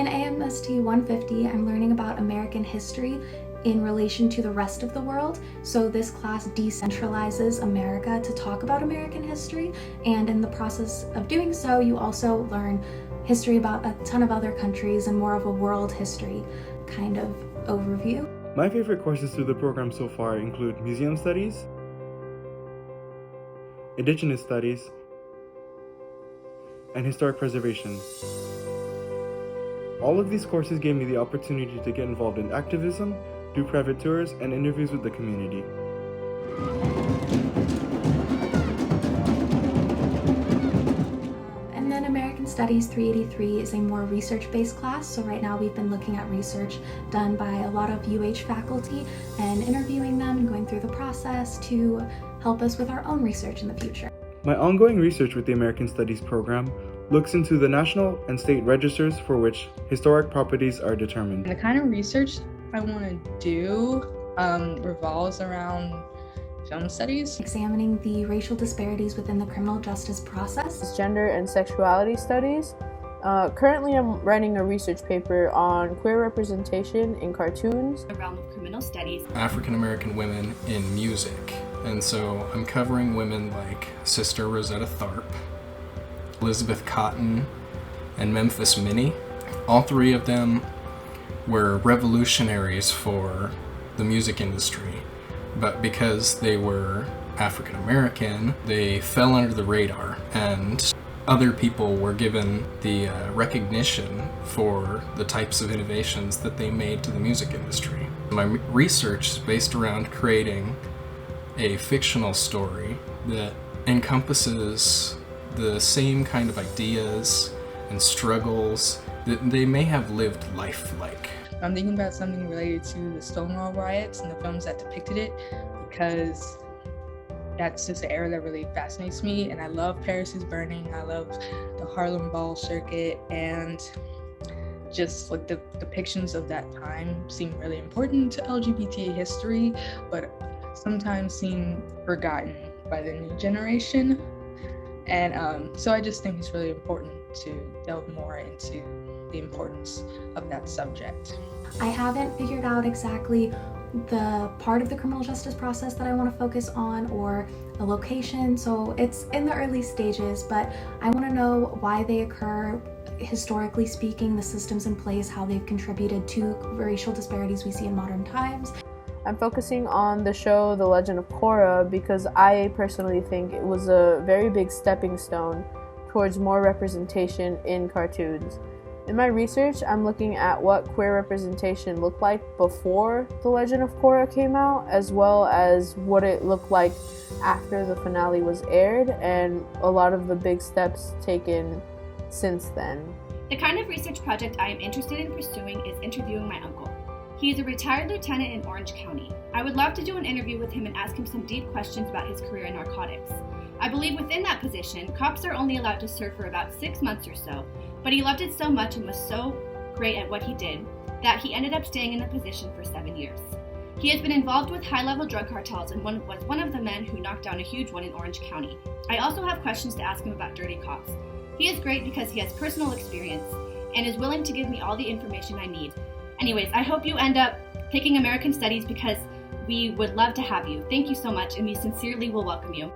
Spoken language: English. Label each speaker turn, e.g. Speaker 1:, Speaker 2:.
Speaker 1: In AMST 150, I'm learning about American history in relation to the rest of the world. So this class decentralizes America to talk about American history, and in the process of doing so, you also learn history about a ton of other countries and more of a world history kind of overview.
Speaker 2: My favorite courses through the program so far include Museum Studies, Indigenous Studies, and Historic Preservation. All of these courses gave me the opportunity to get involved in activism, do private tours, and interviews with the community.
Speaker 1: And then American Studies 383 is a more research-based class. So right now we've been looking at research done by a lot of UH faculty and interviewing them and going through the process to help us with our own research in the future.
Speaker 2: My ongoing research with the American Studies program looks into the national and state registers for which historic properties are determined.
Speaker 3: The kind of research I want to do revolves around film studies.
Speaker 1: Examining the racial disparities within the criminal justice process.
Speaker 4: Gender and sexuality studies. Currently I'm writing a research paper on queer representation in cartoons.
Speaker 5: The realm of criminal studies.
Speaker 6: African American women in music. And so I'm covering women like Sister Rosetta Tharpe, Elizabeth Cotton, and Memphis Minnie. All three of them were revolutionaries for the music industry, but because they were African American, they fell under the radar, and other people were given the recognition for the types of innovations that they made to the music industry. My research is based around creating a fictional story that encompasses the same kind of ideas and struggles that they may have lived life like.
Speaker 3: I'm thinking about something related to the Stonewall riots and the films that depicted it, because that's just an era that really fascinates me, and I love Paris is Burning, I love the Harlem Ball circuit, and just like the depictions of that time seem really important to LGBT history, but sometimes seem forgotten by the new generation. And so I just think it's really important to delve more into the importance of that subject.
Speaker 1: I haven't figured out exactly the part of the criminal justice process that I want to focus on or the location, so it's in the early stages, but I want to know why they occur, historically speaking, the systems in place, how they've contributed to racial disparities we see in modern times.
Speaker 4: I'm focusing on the show The Legend of Korra because I personally think it was a very big stepping stone towards more representation in cartoons. In my research, I'm looking at what queer representation looked like before The Legend of Korra came out, as well as what it looked like after the finale was aired, and a lot of the big steps taken since then.
Speaker 5: The kind of research project I am interested in pursuing is interviewing my uncle. He is a retired lieutenant in Orange County. I would love to do an interview with him and ask him some deep questions about his career in narcotics. I believe within that position, cops are only allowed to serve for about 6 months or so, but he loved it so much and was so great at what he did that he ended up staying in the position for 7 years. He has been involved with high-level drug cartels and was one of the men who knocked down a huge one in Orange County. I also have questions to ask him about dirty cops. He is great because he has personal experience and is willing to give me all the information I need. Anyways, I hope you end up picking American Studies because we would love to have you. Thank you so much, and we sincerely will welcome you.